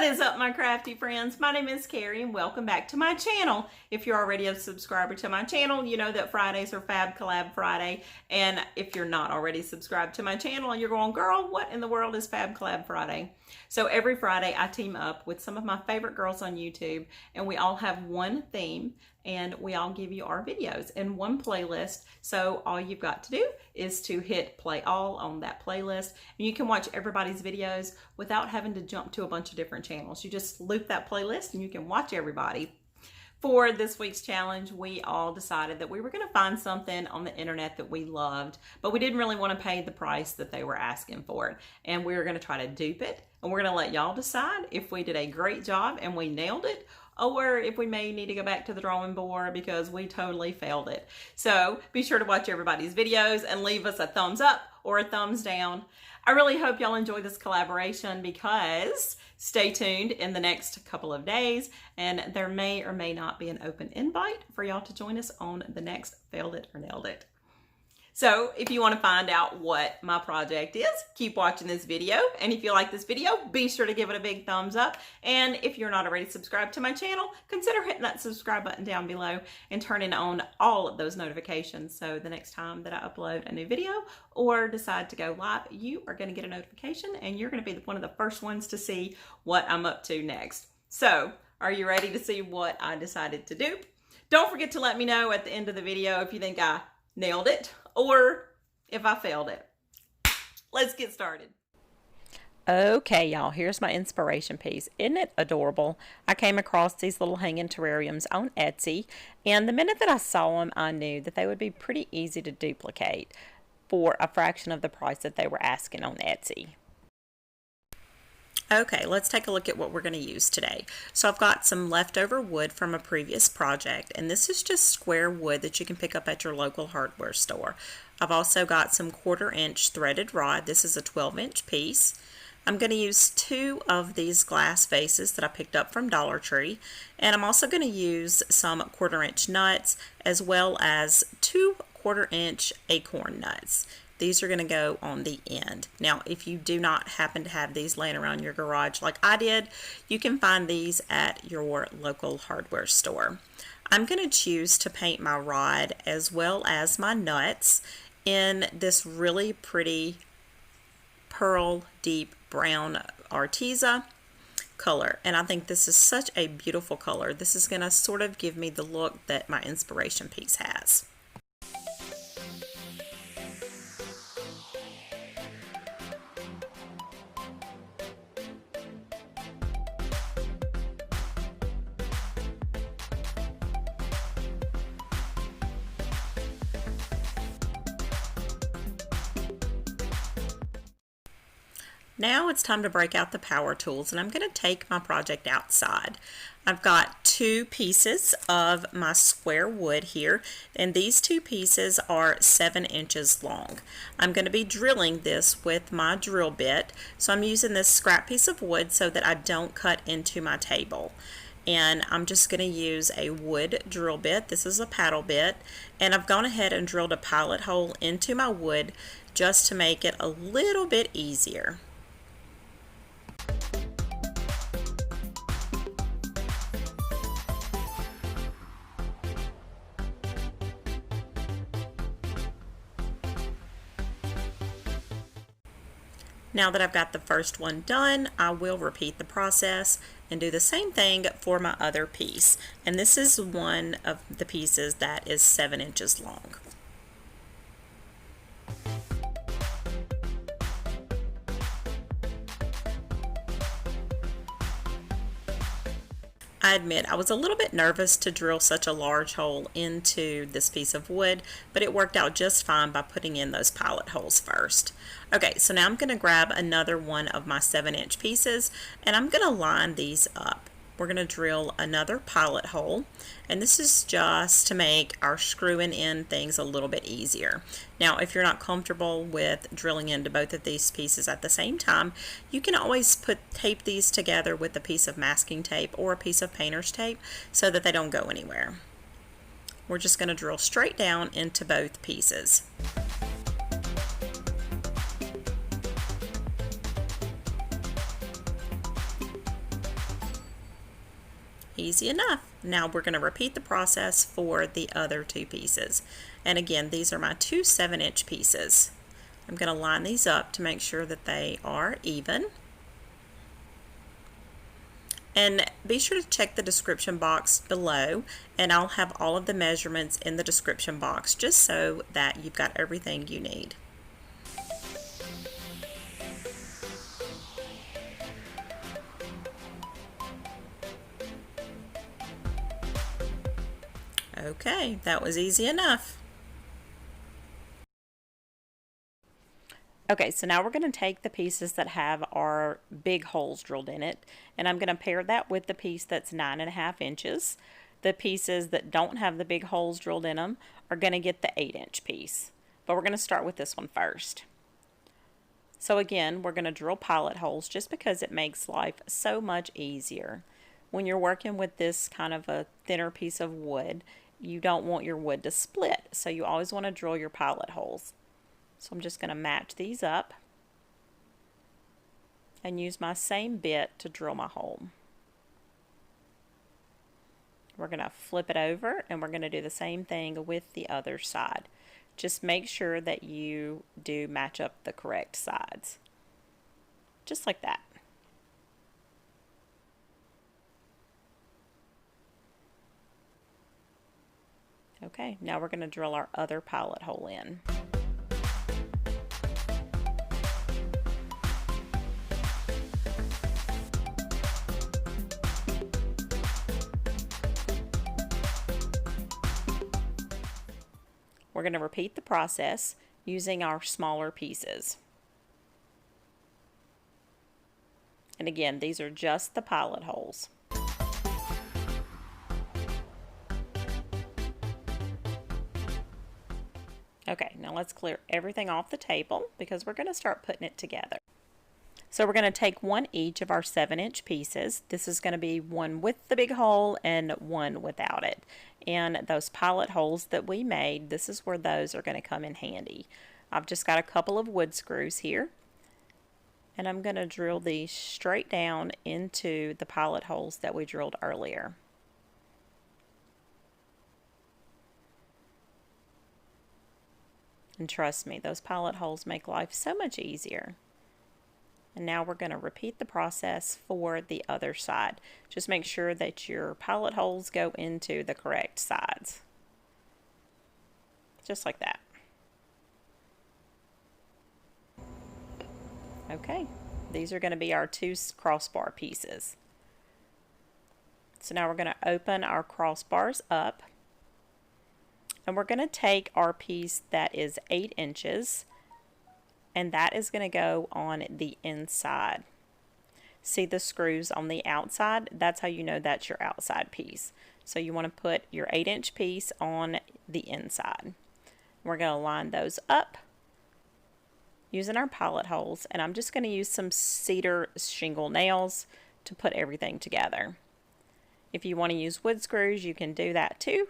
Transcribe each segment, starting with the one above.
What is up, my crafty friends? My name is Carrie and welcome back to my channel. If you're already a subscriber to my channel, you know that Fridays are Fab Collab Friday. And if you're not already subscribed to my channel and you're going, girl, what in the world is Fab Collab Friday? So every Friday I team up with some of my favorite girls on YouTube and we all have one theme and we all give you our videos in one playlist. So all you've got to do is to hit play all on that playlist and you can watch everybody's videos without having to jump to a bunch of different channels. You just loop that playlist and you can watch everybody. For this week's challenge, we all decided that we were going to find something on the internet that we loved, but we didn't really want to pay the price that they were asking for it. And we were going to try to dupe it, and we're going to let y'all decide if we did a great job and we nailed it, or if we may need to go back to the drawing board because we totally failed it. So be sure to watch everybody's videos and leave us a thumbs up or a thumbs down. I really hope y'all enjoy this collaboration because stay tuned in the next couple of days and there may or may not be an open invite for y'all to join us on the next Failed It or Nailed It. So if you want to find out what my project is, keep watching this video. And if you like this video, be sure to give it a big thumbs up. And if you're not already subscribed to my channel, consider hitting that subscribe button down below and turning on all of those notifications. So the next time that I upload a new video or decide to go live, you are going to get a notification and you're going to be one of the first ones to see what I'm up to next. So are you ready to see what I decided to do? Don't forget to let me know at the end of the video if you think I nailed it or if I failed it. Let's get started. Okay, y'all, here's my inspiration piece. Isn't it adorable? I came across these little hanging terrariums on Etsy, and the minute that I saw them, I knew that they would be pretty easy to duplicate for a fraction of the price that they were asking on Etsy. Okay, let's take a look at what we're going to use today. So I've got some leftover wood from a previous project, and this is just square wood that you can pick up at your local hardware store. I've also got some 1/4-inch threaded rod. This is a 12-inch piece. I'm going to use 2 of these glass vases that I picked up from Dollar Tree, and I'm also going to use some 1/4-inch nuts as well as 2 1/4-inch acorn nuts. These are going to go on the end. Now, if you do not happen to have these laying around your garage like I did, you can find these at your local hardware store. I'm going to choose to paint my rod as well as my nuts in this really pretty pearl deep brown Arteza color. And I think this is such a beautiful color. This is going to sort of give me the look that my inspiration piece has. Now it's time to break out the power tools, and I'm going to take my project outside. I've got 2 pieces of my square wood here, and these 2 pieces are 7 inches long. I'm going to be drilling this with my drill bit, so I'm using this scrap piece of wood so that I don't cut into my table. And I'm just going to use a wood drill bit. This is a paddle bit, and I've gone ahead and drilled a pilot hole into my wood just to make it a little bit easier. Now that I've got the first one done, I will repeat the process and do the same thing for my other piece. And this is one of the pieces that is 7 inches long. I admit I was a little bit nervous to drill such a large hole into this piece of wood, but it worked out just fine by putting in those pilot holes first. Okay, so now I'm going to grab another one of my 7-inch pieces and I'm going to line these up. We're going to drill another pilot hole, and this is just to make our screwing in things a little bit easier. Now, if you're not comfortable with drilling into both of these pieces at the same time, you can always tape these together with a piece of masking tape or a piece of painter's tape so that they don't go anywhere. We're just going to drill straight down into both pieces. Easy enough. Now we're going to repeat the process for the other two pieces. And again, these are my two 7-inch pieces. I'm going to line these up to make sure that they are even. And be sure to check the description box below, and I'll have all of the measurements in the description box just so that you've got everything you need. Okay, that was easy enough. Okay, so now we're going to take the pieces that have our big holes drilled in it, and I'm going to pair that with the piece that's 9.5 inches. The pieces that don't have the big holes drilled in them are going to get the 8-inch piece. But we're going to start with this one first. So again, we're going to drill pilot holes just because it makes life so much easier. When you're working with this kind of a thinner piece of wood, you don't want your wood to split, so you always want to drill your pilot holes. So I'm just going to match these up and use my same bit to drill my hole. We're going to flip it over and we're going to do the same thing with the other side. Just make sure that you do match up the correct sides. Just like that. Okay, now we're going to drill our other pilot hole in. We're going to repeat the process using our smaller pieces. And again, these are just the pilot holes. Okay, now let's clear everything off the table because we're going to start putting it together. So we're going to take one each of our 7-inch pieces. This is going to be one with the big hole and one without it. And those pilot holes that we made, this is where those are going to come in handy. I've just got a couple of wood screws here. And I'm going to drill these straight down into the pilot holes that we drilled earlier. And trust me, those pilot holes make life so much easier. And now we're going to repeat the process for the other side. Just make sure that your pilot holes go into the correct sides. Just like that. Okay, these are going to be our two crossbar pieces. So now we're going to open our crossbars up. And we're going to take our piece that is 8 inches. And that is going to go on the inside. See the screws on the outside? That's how you know that's your outside piece. So you want to put your 8-inch piece on the inside. We're going to line those up using our pilot holes, and I'm just going to use some cedar shingle nails to put everything together. If you want to use wood screws, you can do that too.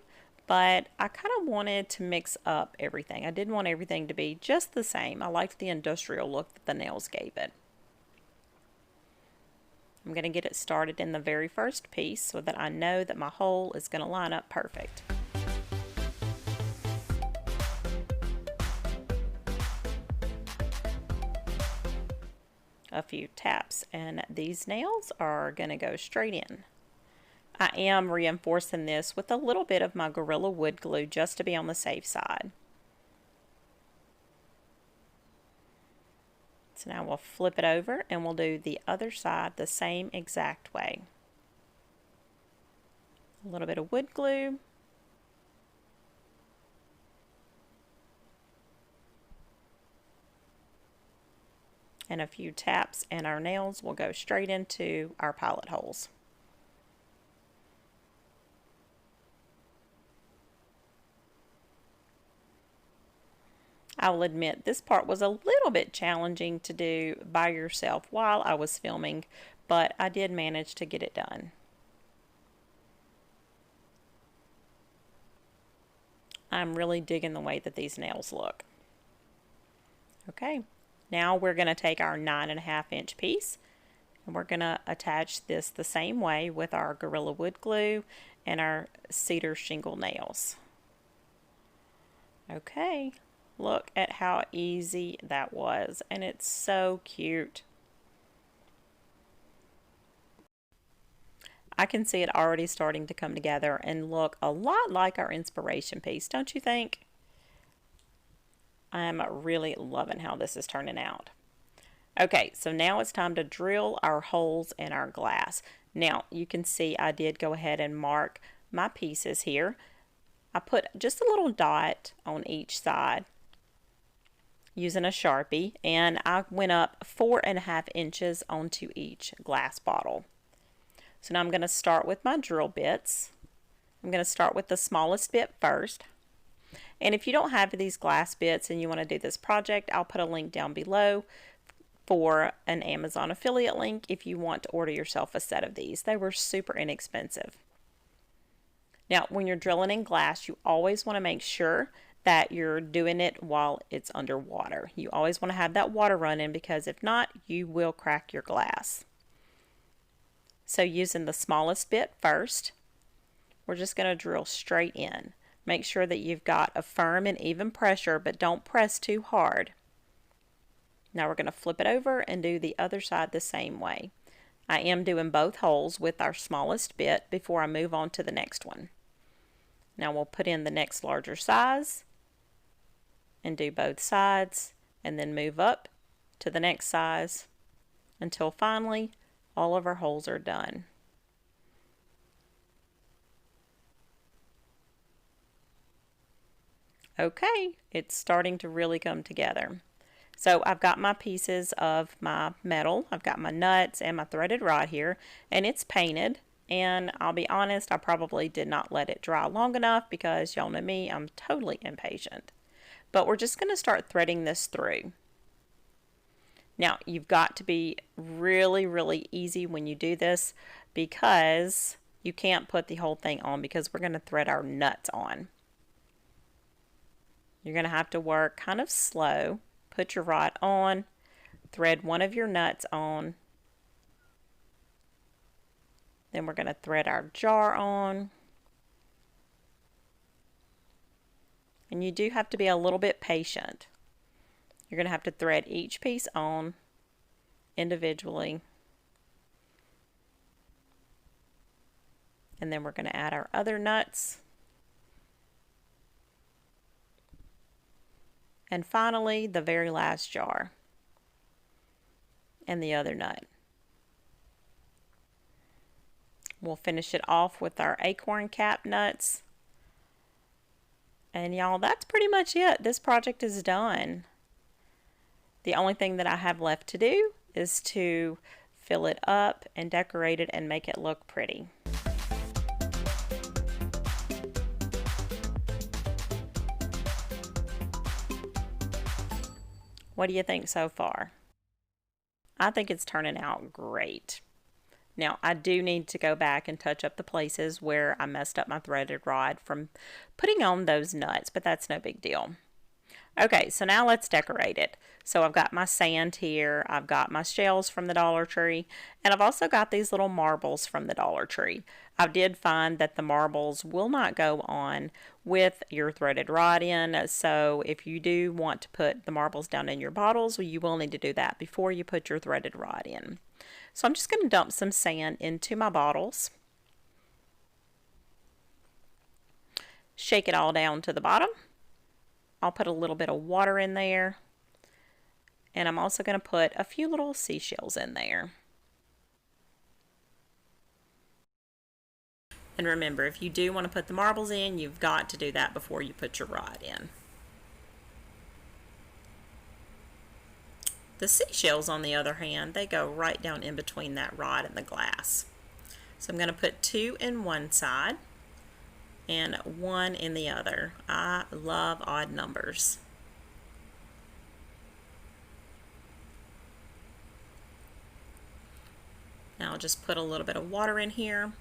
But I kind of wanted to mix up everything. I didn't want everything to be just the same. I liked the industrial look that the nails gave it. I'm going to get it started in the very first piece so that I know that my hole is going to line up perfect. A few taps and these nails are going to go straight in. I am reinforcing this with a little bit of my Gorilla Wood glue just to be on the safe side. So now we'll flip it over and we'll do the other side the same exact way. A little bit of wood glue. And a few taps and our nails will go straight into our pilot holes. I will admit this part was a little bit challenging to do by yourself while I was filming, but I did manage to get it done. I'm really digging the way that these nails look. Okay, now we're going to take our 9.5-inch piece And we're going to attach this the same way with our Gorilla Wood glue and our cedar shingle nails. Okay, look at how easy that was, and it's so cute. I can see it already starting to come together and look a lot like our inspiration piece, don't you think? I'm really loving how this is turning out. Okay, so now it's time to drill our holes in our glass. Now, you can see I did go ahead and mark my pieces here. I put just a little dot on each side using a Sharpie, and I went up 4.5 inches onto each glass bottle. So now I'm going to start with my drill bits. I'm going to start with the smallest bit first. And if you don't have these glass bits and you want to do this project, I'll put a link down below for an Amazon affiliate link if you want to order yourself a set of these. They were super inexpensive. Now, when you're drilling in glass, you always want to make sure that you're doing it while it's underwater. You always want to have that water running, because if not, you will crack your glass. So using the smallest bit first, we're just going to drill straight in. Make sure that you've got a firm and even pressure, but don't press too hard. Now we're going to flip it over and do the other side the same way. I am doing both holes with our smallest bit before I move on to the next one. Now we'll put in the next larger size and do both sides, and then move up to the next size until finally all of our holes are done. Okay, it's starting to really come together. So I've got my pieces of my metal, I've got my nuts and my threaded rod here, and it's painted. And I'll be honest, I probably did not let it dry long enough, because y'all know me, I'm totally impatient. But we're just going to start threading this through. Now, you've got to be really, really easy when you do this, because you can't put the whole thing on, because we're going to thread our nuts on. You're going to have to work kind of slow. Put your rod on, thread one of your nuts on. Then we're going to thread our jar on. And you do have to be a little bit patient. You're going to have to thread each piece on individually. And then we're going to add our other nuts. And finally, the very last jar and the other nut. We'll finish it off with our acorn cap nuts. And y'all, that's pretty much it. This project is done. The only thing that I have left to do is to fill it up and decorate it and make it look pretty. What do you think so far? I think it's turning out great. Now, I do need to go back and touch up the places where I messed up my threaded rod from putting on those nuts, but that's no big deal. Okay, so now let's decorate it. So I've got my sand here, I've got my shells from the Dollar Tree, and I've also got these little marbles from the Dollar Tree. I did find that the marbles will not go on with your threaded rod in, so if you do want to put the marbles down in your bottles, well, you will need to do that before you put your threaded rod in. So I'm just going to dump some sand into my bottles. Shake it all down to the bottom. I'll put a little bit of water in there. And I'm also going to put a few little seashells in there. And remember, if you do want to put the marbles in, you've got to do that before you put your rod in. The seashells, on the other hand, they go right down in between that rod and the glass. So I'm going to put 2 in one side and 1 in the other. I love odd numbers. Now I'll just put a little bit of water in here.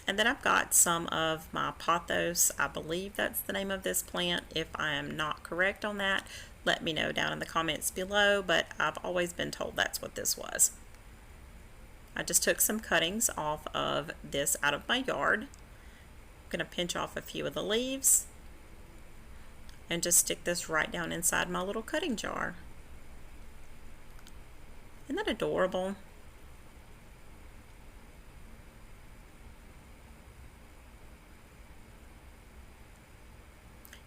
And then I've got some of my pothos. I believe that's the name of this plant. If I am not correct on that, let me know down in the comments below, but I've always been told that's what this was. I just took some cuttings off of this out of my yard. I'm going to pinch off a few of the leaves and just stick this right down inside my little cutting jar. Isn't that adorable?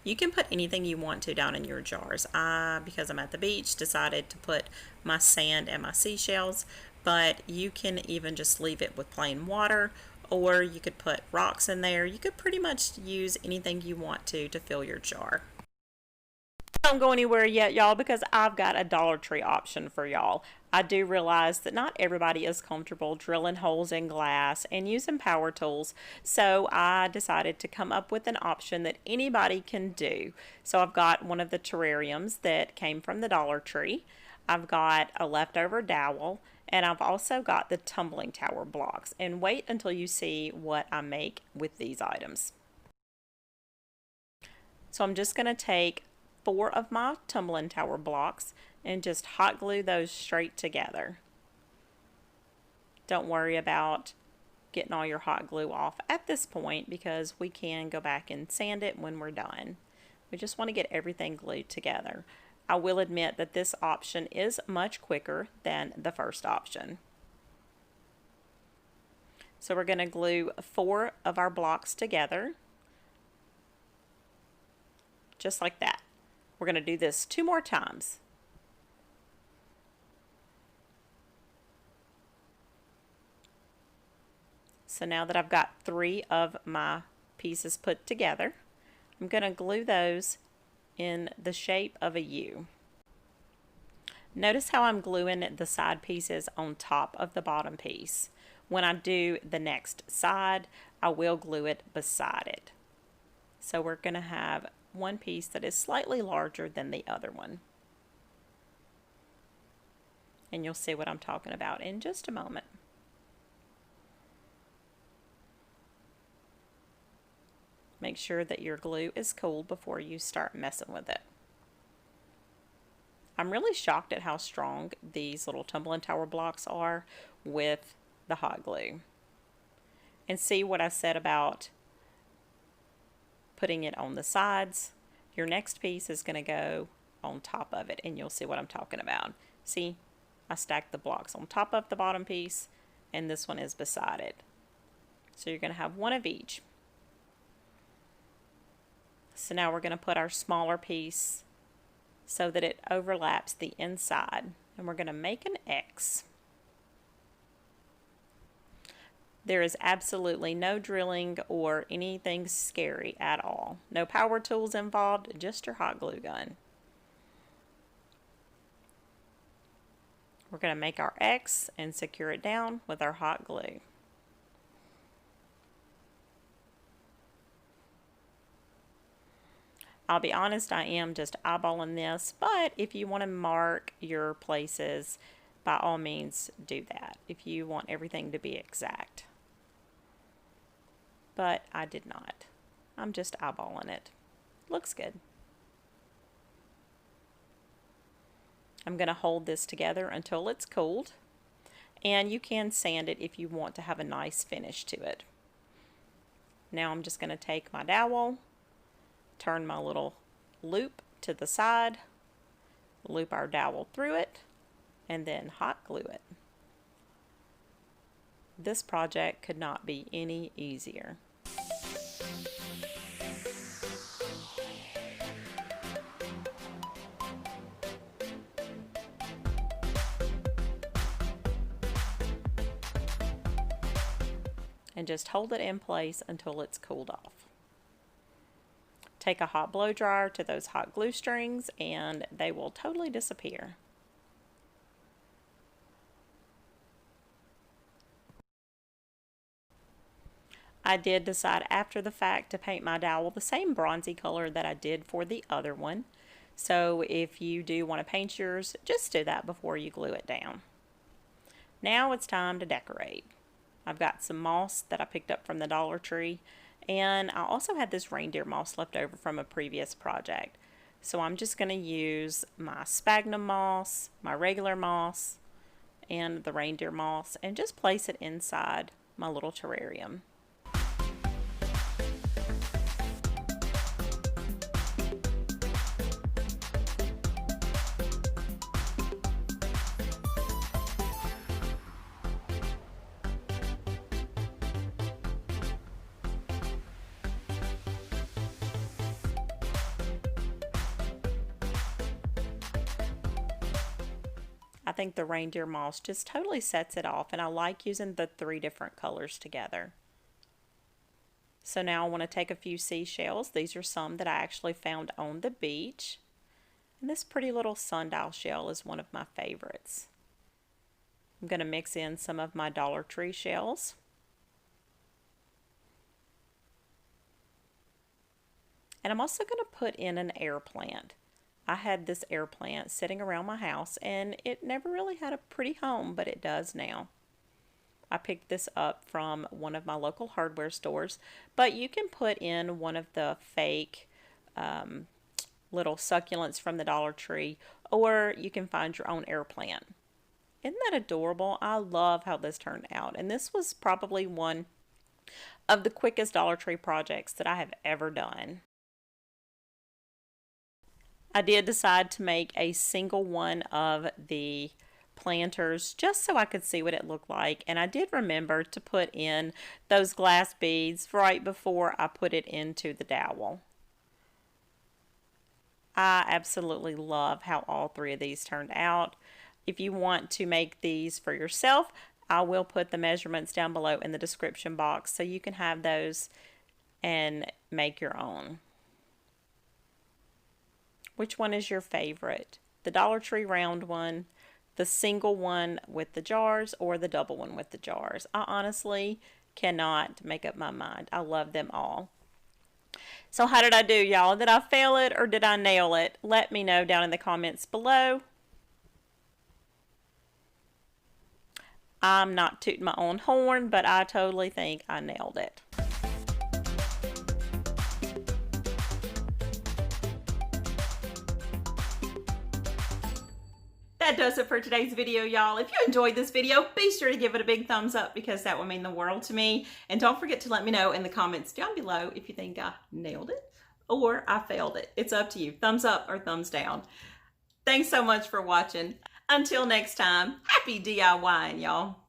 You can put anything you want to down in your jars. I, because I'm at the beach, decided to put my sand and my seashells, but you can even just leave it with plain water, or you could put rocks in there. You could pretty much use anything you want to fill your jar. Don't go anywhere yet, y'all, because I've got a Dollar Tree option for y'all. I do realize that not everybody is comfortable drilling holes in glass and using power tools, so I decided to come up with an option that anybody can do. So I've got one of the terrariums that came from the Dollar Tree. I've got a leftover dowel, and I've also got the tumbling tower blocks. And wait until you see what I make with these items. So I'm just going to take 4 of my tumbling tower blocks and just hot glue those straight together. Don't worry about getting all your hot glue off at this point, because we can go back and sand it when we're done. We just want to get everything glued together. I will admit that this option is much quicker than the first option. So we're going to glue 4 of our blocks together, just like that. We're going to do this 2 more times. So now that I've got 3 of my pieces put together, I'm going to glue those in the shape of a U. Notice how I'm gluing the side pieces on top of the bottom piece. When I do the next side, I will glue it beside it. So we're going to have one piece that is slightly larger than the other one. And you'll see what I'm talking about in just a moment. Make sure that your glue is cool before you start messing with it. I'm really shocked at how strong these little tumbling tower blocks are with the hot glue. And see what I said about putting it on the sides. Your next piece is going to go on top of it, and you'll see what I'm talking about. See, I stacked the blocks on top of the bottom piece, and this one is beside it. So you're going to have one of each. So now we're going to put our smaller piece so that it overlaps the inside, and we're going to make an X. There is absolutely no drilling or anything scary at all. No power tools involved, just your hot glue gun. We're going to make our X and secure it down with our hot glue. I'll be honest, I am just eyeballing this, but if you want to mark your places, by all means do that, if you want everything to be exact. But I did not. I'm just eyeballing it. Looks good. I'm going to hold this together until it's cooled, and you can sand it if you want to have a nice finish to it. Now I'm just going to take my dowel, turn my little loop to the side, loop our dowel through it, and then hot glue it. This project could not be any easier. And just hold it in place until it's cooled off. Take a hot blow dryer to those hot glue strings and they will totally disappear. I did decide after the fact to paint my dowel the same bronzy color that I did for the other one. So if you do want to paint yours, just do that before you glue it down. Now it's time to decorate. I've got some moss that I picked up from the Dollar Tree, and I also had this reindeer moss left over from a previous project. So I'm just going to use my sphagnum moss, my regular moss, in the reindeer moss and just place it inside my little terrarium. I think the reindeer moss just totally sets it off, and I like using the 3 different colors together. So now I want to take a few seashells. These are some that I actually found on the beach. And this pretty little sundial shell is one of my favorites. I'm going to mix in some of my Dollar Tree shells. And I'm also going to put in an air plant. I had this air plant sitting around my house and it never really had a pretty home, but it does now. I picked this up from one of my local hardware stores, but you can put in one of the fake little succulents from the Dollar Tree, or you can find your own air plant. Isn't that adorable? I love how this turned out, and this was probably one of the quickest Dollar Tree projects that I have ever done. I did decide to make a single one of the planters just so I could see what it looked like, and I did remember to put in those glass beads right before I put it into the dowel. I absolutely love how all 3 of these turned out. If you want to make these for yourself, I will put the measurements down below in the description box so you can have those and make your own. Which one is your favorite? The Dollar Tree round one, the single one with the jars, or the double one with the jars? I honestly cannot make up my mind. I love them all. So how did I do, y'all? Did I fail it or did I nail it? Let me know down in the comments below. I'm not tooting my own horn, but I totally think I nailed it. That does it for today's video, y'all. If you enjoyed this video, be sure to give it a big thumbs up because that would mean the world to me. And don't forget to let me know in the comments down below if you think I nailed it or I failed it. It's up to you. Thumbs up or thumbs down. Thanks so much for watching. Until next time, happy DIYing, y'all.